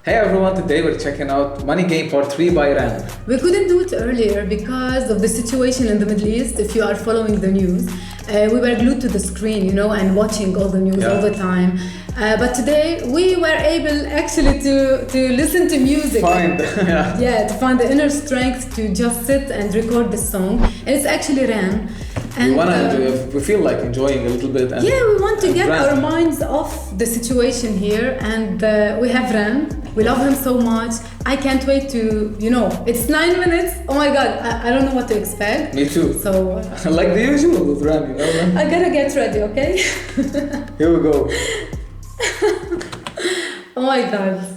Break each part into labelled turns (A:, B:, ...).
A: Hey everyone, today we're checking out Money Game Part 3 by REN.
B: We couldn't do it earlier because of the situation in the Middle East. If you are following the news, we were glued to the screen, and watching all the news all the time. But today we were able actually to listen to music. To find the inner strength to just sit and record the song. And it's actually REN.
A: And we want to enjoy. We feel like enjoying a little bit. And
B: we want to get our minds off the situation here. And we have REN. We love him so much. I can't wait to, it's 9 minutes. Oh my God, I don't know what to expect.
A: Me too.
B: So,
A: like the usual with REN,
B: I gotta get ready, okay?
A: Here we go.
B: Oh my God.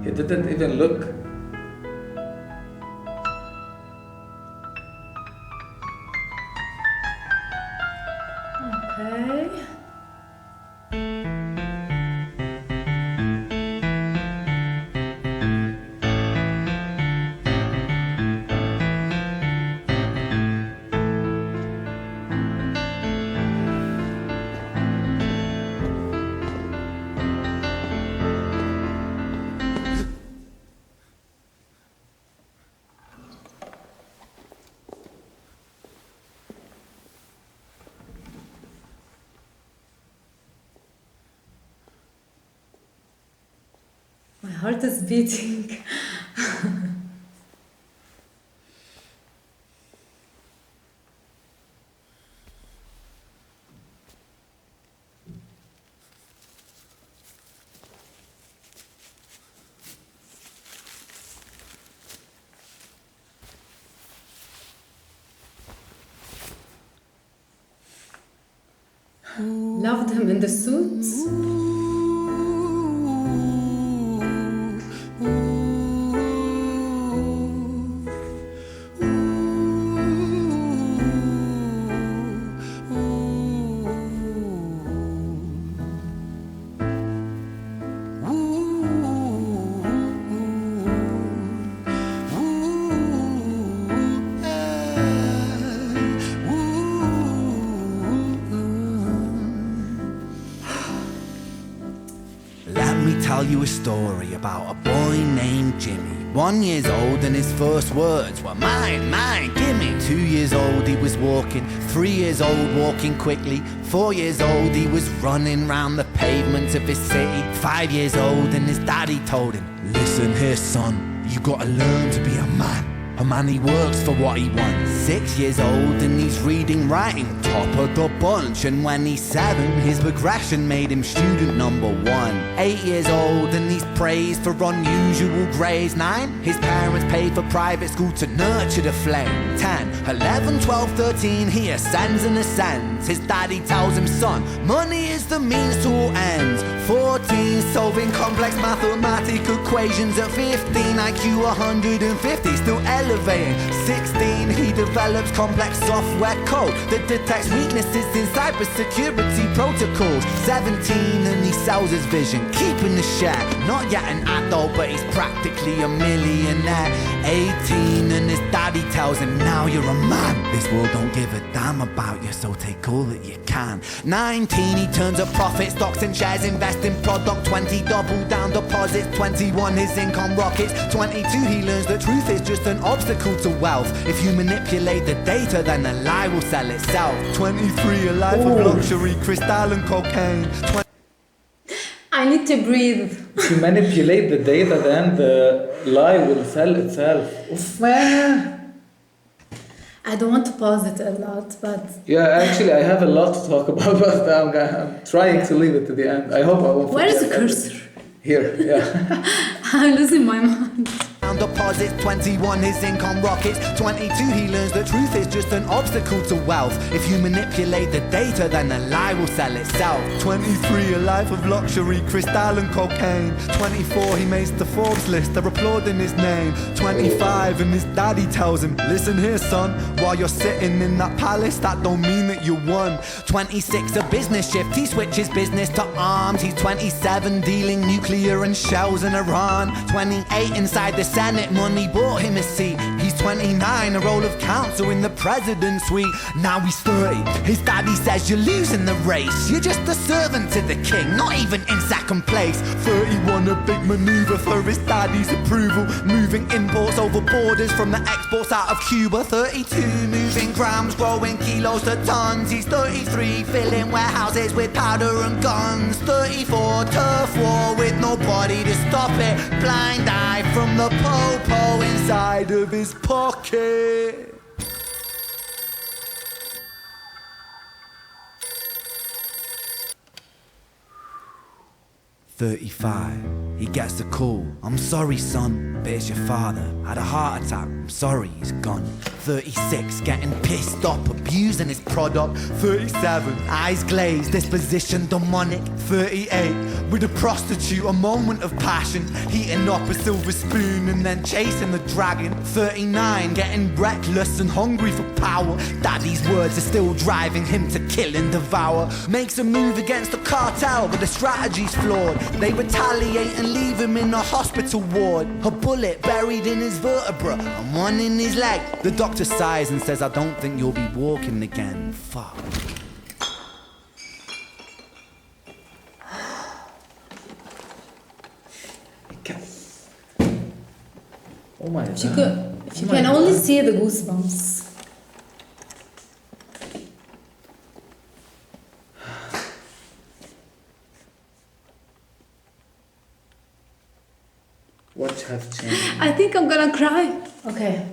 A: He didn't even look.
B: Okay. My heart is beating. Loved him in the suit.
C: Let me tell you a story about a boy named Jimmy. 1 year old and his first words were mine, gimme. 2 years old he was walking, 3 years old walking quickly. 4 years old he was running round the pavements of his city. 5 years old and his daddy told him, listen here son, you gotta learn to be a man. A man, he works for what he wants. 6 years old and he's reading, writing, top of the bunch. And when he's 7, his progression made him student number 1. 8 years old and he's praised for unusual grades. 9, his parents paid for private school to nurture the flame. 10, 11, 12, 13, he ascends and ascends. His daddy tells him, son, money is the means to all ends. 14, solving complex mathematical equations. At 15, IQ 150, still elevating. 16, he develops complex software code that detects weaknesses in cybersecurity protocols. 17, and he sells his vision, keeping the share. Not yet an adult, but he's practically a millionaire. 18, and his daddy tells him, now you're a man. This world don't give a damn about you, so take all that you can. 19, he turns a profit, stocks and shares, invest in product. 20, double down deposits. 21, his income rockets. 22, he learns the truth is just an obstacle to wealth. If you manipulate the data, then a lie will sell itself. 23, a life of luxury, crystal and cocaine.
B: I need to breathe.
A: If you manipulate the data, then the lie will sell itself. Oof, man.
B: I don't want to pause it a lot, but...
A: Yeah, actually, I have a lot to talk about, but I'm trying to leave it to the end. I hope I won't
B: Where is the
A: forget
B: cursor?
A: Here, yeah.
B: I'm losing my mind.
C: deposits. 21 his income rockets. 22 he learns that truth is just an obstacle to wealth. If you manipulate the data, then the lie will sell itself. 23 a life of luxury, crystal and cocaine. 24 he makes the Forbes list, they're applauding his name. 25 and his daddy tells him, listen here son, while you're sitting in that palace, that don't mean that you won. 26 a business shift, he switches business to arms. He's 27 dealing nuclear and shells in Iran. 28 inside the Senate, money bought him a seat. He's 29, a role of counsel in the president's suite. Now he's 30, his daddy says you're losing the race. You're just a servant to the king, not even in second place. 31, a big maneuver for his daddy's approval. Moving imports over borders from the exports out of Cuba. 32, moving grams, growing kilos to tons. He's 33, filling warehouses with powder and guns. 34, turf war with nobody to stop it. Blind eye from the po-po inside of his pocket. "35, he gets a call. I'm sorry, son, but it's your father. Had a heart attack. I'm sorry, he's gone. 36, getting pissed off, abusing his product. 37, eyes glazed, disposition demonic. 38, with a prostitute, a moment of passion, heating up a silver spoon and then chasing the dragon. 39, getting reckless and hungry for power. Daddy's words are still driving him to kill and devour. Makes a move against the cartel, but the strategy's flawed. They retaliate and leave him in a hospital ward. A bullet buried in his vertebra and one in his leg. The doctor sighs and says, I don't think you'll be walking again. Fuck.
A: Oh my
B: If you,
A: god.
B: if you can only see the goosebumps.
A: What has changed?
B: I think I'm gonna cry. Okay.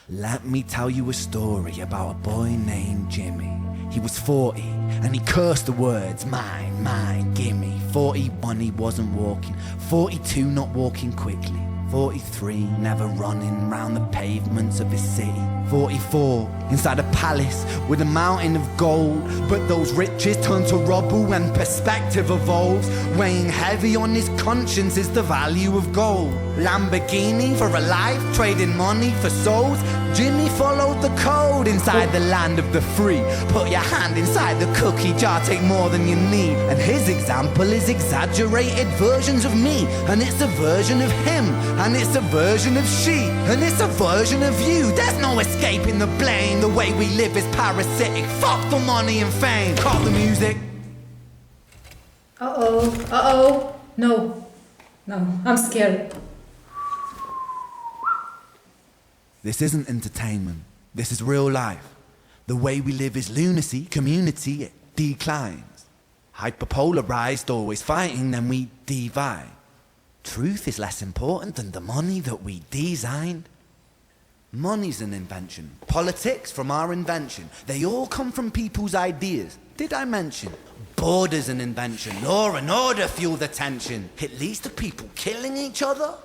C: Let me tell you a story about a boy named Jimmy. He was 40 and he cursed the words, mine, mine, gimme. 41 he wasn't walking, 42 not walking quickly, 43 never running round the pavements of his city, 44 inside a palace with a mountain of gold. But those riches turn to rubble when perspective evolves. Weighing heavy on his conscience is the value of gold. Lamborghini for a life, trading money for souls. Jimmy followed the code inside the land of the free. Put your hand inside the cookie jar, take more than you need. And his example is exaggerated versions of me. And it's a version of him, and it's a version of she, and it's a version of you. There's no escaping the blame. The way we live is parasitic. Fuck the money and fame. Cut the music.
B: Uh-oh. Uh-oh. No. No. I'm scared.
C: This isn't entertainment. This is real life. The way we live is lunacy. Community, it declines. Hyperpolarized, always fighting, then we divide. Truth is less important than the money that we designed. Money's an invention. Politics from our invention. They all come from people's ideas. Did I mention? Border's an invention. Law and order fuel the tension. It leads to people killing each other.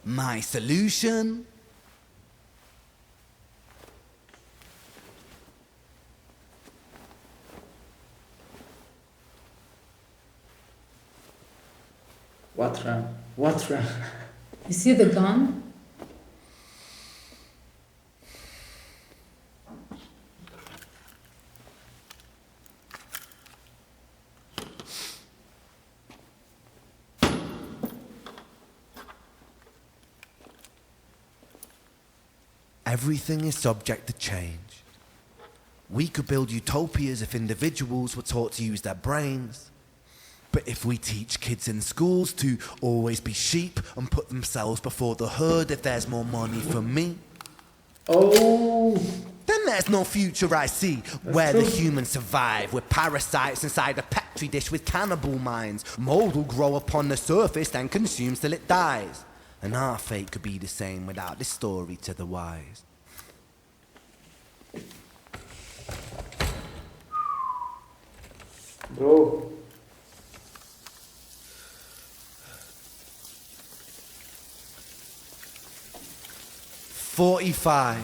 C: My solution?
A: What ran? What ran?
B: You see the gun?
C: Everything is subject to change. We could build utopias if individuals were taught to use their brains. But if we teach kids in schools to always be sheep and put themselves before the herd if there's more money for me,
A: Oh,
C: then there's no future I see where
A: true.
C: the humans survive. We're parasites inside a petri dish with cannibal minds. Mold will grow upon the surface, then consumes till it dies. And our fate could be the same without this story to the wise.
A: Bro.
C: "45.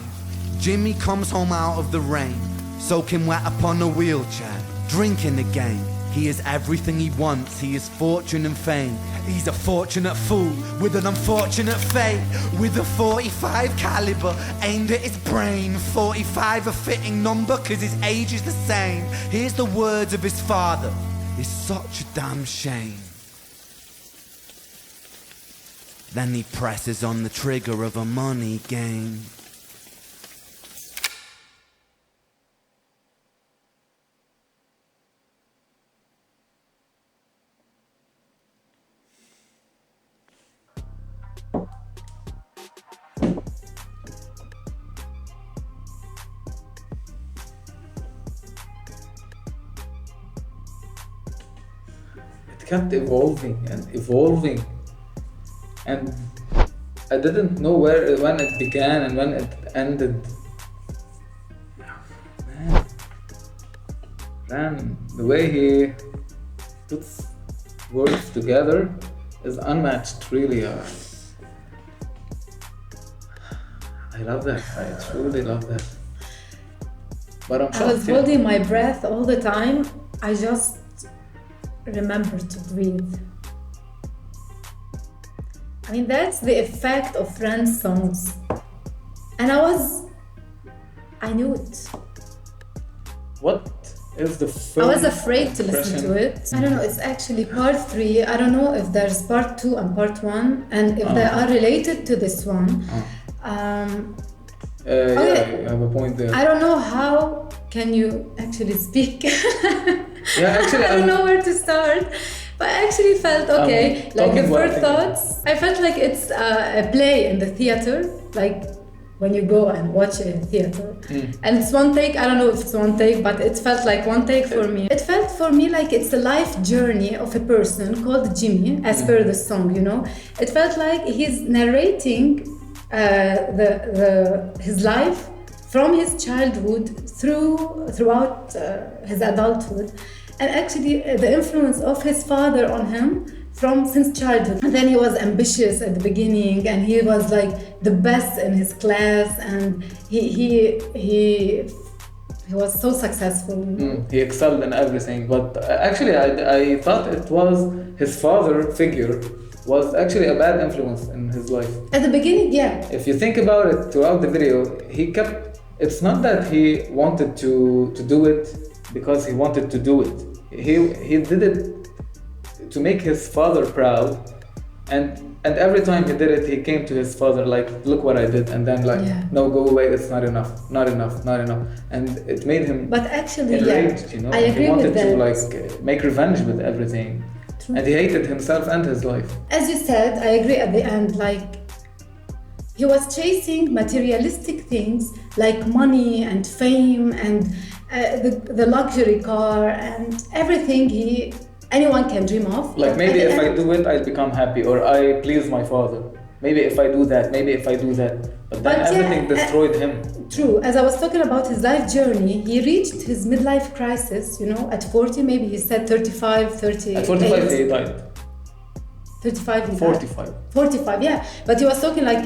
C: Jimmy comes home out of the rain, soaking wet upon a wheelchair, drinking again. He is everything he wants, he is fortune and fame. He's a fortunate fool with an unfortunate fate. With a 45 caliber aimed at his brain. 45 a fitting number cause his age is the same. Here's the words of his father, it's such a damn shame. Then he presses on the trigger of a money game.
A: It kept evolving and evolving. And I didn't know when it began and when it ended. Man, Ran, the way he puts words together is unmatched, really. I love that. I truly love that. But I'm
B: I
A: shocked.
B: was holding my breath all the time. I just remember to breathe. I mean, that's the effect of Ren's songs. And I knew it.
A: What is the first
B: I was afraid to listen to
A: impression?
B: it. I don't know, it's actually part 3. I don't know if there's part 2 and part 1 and if they are related to this one.
A: Yeah,
B: Okay.
A: you have a point there.
B: I don't know how can you actually speak.
A: Yeah, actually,
B: I don't know where to start. But I actually felt okay. Like
A: talking
B: the
A: about
B: first
A: thinking.
B: thoughts, I felt like it's a play in the theater, like when you go and watch a theater. And it's one take. I don't know if it's one take, but it felt like one take for me. It felt for me like it's the life journey of a person called Jimmy, as per the song. You know, it felt like he's narrating his life from his childhood throughout his adulthood. And actually, the influence of his father on him since childhood. And then he was ambitious at the beginning, and he was like the best in his class, and he was so successful.
A: He excelled in everything. But actually, I thought it was his father figure was actually a bad influence in his life.
B: At the beginning, yeah.
A: If you think about it throughout the video, he kept. It's not that he wanted to do it because he wanted to do it. He did it to make his father proud, and every time he did it, he came to his father like, look what I did, and then like, no, go away, it's not enough, and it made him
B: But actually,
A: enraged,
B: yeah,
A: you know.
B: I agree
A: he wanted
B: with that.
A: to like make revenge with everything.
B: True.
A: And he hated himself and his life.
B: As you said, I agree at the end, like he was chasing materialistic things like money and fame and the luxury car and everything anyone can dream of.
A: Like maybe
B: At the
A: if I
B: end-
A: do it, I'll become happy, or I please my father. Maybe if I do that, But then
B: But
A: everything
B: yeah,
A: destroyed him.
B: True, as I was talking about his life journey, he reached his midlife crisis, you know, at 40, maybe he said 35, 38.
A: At 45 he died.
B: 35 he died.
A: 45.
B: 45, yeah. But he was talking like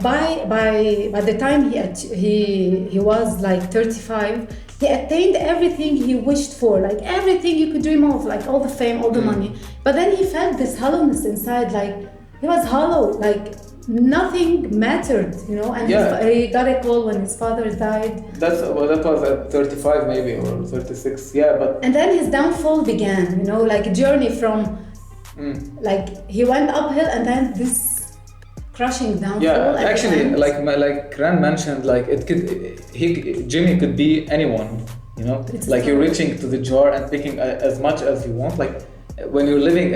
B: by the time he was like 35, he attained everything he wished for, like everything you could dream of, like all the fame, all the money. But then he felt this hollowness inside, like he was hollow, like nothing mattered, you know. And he got a call when his father died.
A: That was at 35 maybe, or 36. Yeah, but
B: And then his downfall began, you know, like a journey from like he went uphill and then this crushing downfall.
A: yeah,
B: at the
A: actually,
B: end.
A: like Ran mentioned, like Jimmy could be anyone, you know.
B: It's
A: like you're
B: true.
A: reaching to the jar and picking as much as you want. Like when you're living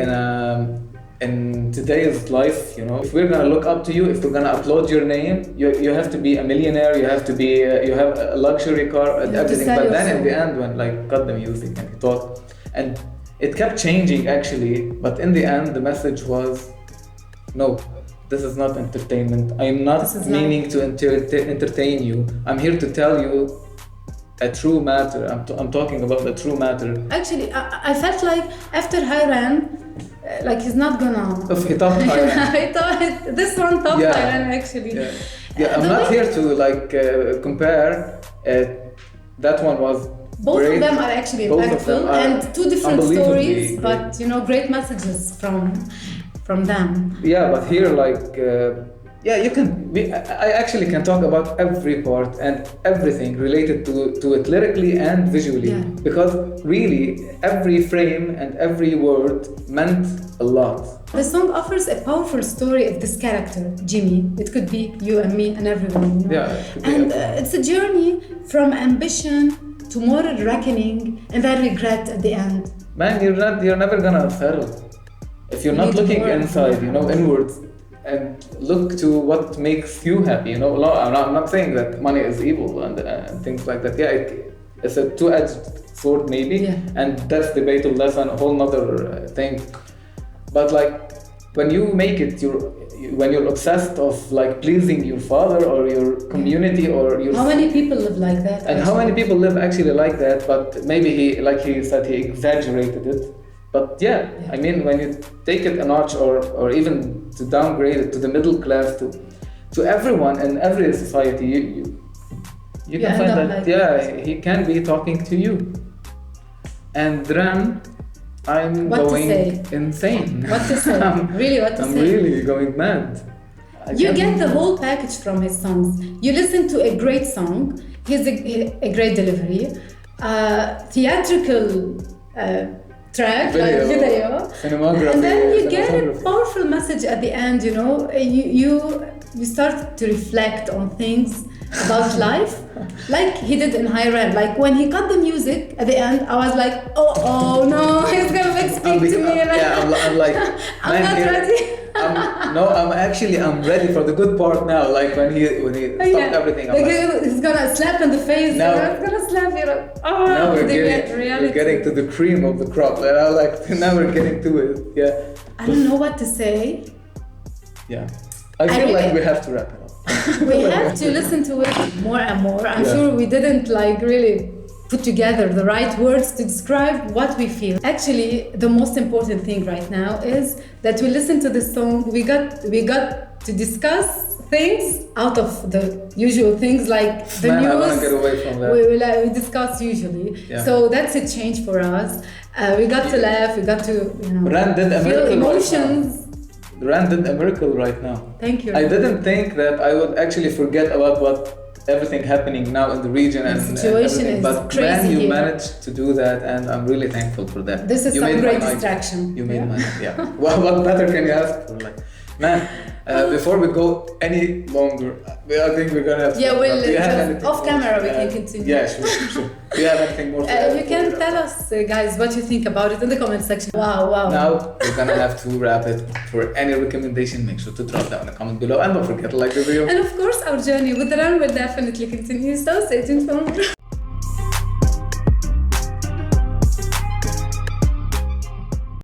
A: in today's life, you know, if we're gonna look up to you, if we're gonna upload your name, you have to be a millionaire, you have to be you have a luxury car and
B: You have to
A: everything.
B: sell
A: But then in
B: yourself.
A: the end, when like cut the music and he talked, and it kept changing actually, but in the end the message was no, this is not entertainment. I'm not
B: This is
A: meaning to entertain you. I'm here to tell you a true matter. I'm talking about the true matter.
B: Actually, I felt like after REN, like he's not gonna.
A: If he talked
B: I thought this one top
A: Yeah.
B: REN actually.
A: Yeah, I'm
B: The
A: not
B: way-
A: here to like compare. That one was
B: Both
A: great.
B: of them are actually
A: Both of
B: impactful
A: them are
B: and two different
A: unbelievably
B: stories, but you know, great messages from them.
A: Yeah, but here like yeah, you can. I actually can talk about every part and everything related to it lyrically and visually,
B: Yeah.
A: because really every frame and every word meant a lot.
B: The song offers a powerful story of this character, Jimmy. It could be you and me and everyone. You know?
A: Yeah, it could be
B: And
A: everyone.
B: it's a journey from ambition to moral reckoning and then regret at the end.
A: Man, you're never gonna settle if you're
B: You
A: not
B: need to
A: looking
B: work.
A: inside, you know, inwards, and look to what makes you happy. You know, no, I'm not saying that money is evil and things like that. Yeah, it's a two-edged sword maybe,
B: Yeah.
A: and that's debatable. That's a whole nother thing. But like when you make it, when you're obsessed of like pleasing your father or your community or your
B: How many people live like that?
A: and how many people live actually like that, but maybe he, like he said, he exaggerated it. But yeah, I mean, when you take it a notch or even to downgrade it to the middle class, to everyone in every society, you
B: Yeah,
A: can find
B: end up
A: that,
B: like
A: yeah,
B: that.
A: he can be talking to you. And REN, I'm
B: What to
A: going
B: say?
A: insane.
B: What to say? Really, what to
A: I'm
B: say?
A: really going mad. I
B: You
A: can't-
B: get the whole package from his songs. You listen to a great song, he's a great delivery, theatrical track, like video,
A: cinematography,
B: and then you get a
A: cinematography.
B: powerful message at the end. You know, you start to reflect on things about life, like he did in REN. Like when he cut the music at the end, I was like, oh no, he's gonna speak to me.
A: I'm like,
B: I'm
A: man,
B: not
A: here-
B: ready.
A: I'm ready for the good part now. Like when he stopped everything. I'm
B: Like
A: like,
B: he's gonna slap in the face.
A: Now-
B: He's gonna slap you. Like, oh,
A: now we're
B: the
A: we're getting to the cream of the crop. And I like now we're getting to it. Yeah.
B: I don't know what to say.
A: Yeah. I feel
B: really-
A: like we have to wrap it up.
B: We have to listen to it more and more. I'm
A: Yeah.
B: sure we didn't like really put together the right words to describe what we feel. Actually, the most important thing right now is that we listen to the song. We got to discuss things out of the usual things like the
A: Man, I
B: news.
A: wanna get away from that.
B: We discuss usually.
A: Yeah.
B: So that's a change for us. We got to laugh. We got to
A: REN did a
B: feel
A: miracle right
B: emotions.
A: REN did a miracle right now.
B: Thank you.
A: I didn't think that I would actually forget about everything happening now in the region and
B: situation
A: everything.
B: is
A: But
B: crazy
A: man, you
B: here.
A: managed to do that, and I'm really thankful for that.
B: This is
A: You
B: some
A: made
B: great
A: my night.
B: distraction.
A: You made
B: Yeah.
A: my night. Yeah. Well, what better can you ask for? Like, man, before we go any longer, I think we're gonna have to.
B: Yeah, we'll
A: Do you have
B: just
A: anything
B: off
A: more?
B: camera we can continue.
A: Yeah, sure. Do you have anything more? To add
B: You can
A: before we
B: tell
A: wrap up?
B: us, guys, what you think about it in the comment section. Wow.
A: Now we're gonna have to wrap it. For any recommendation, make sure to drop down a comment below and don't forget to like the video.
B: And of course, our journey with the REN will definitely continue. So stay tuned for more.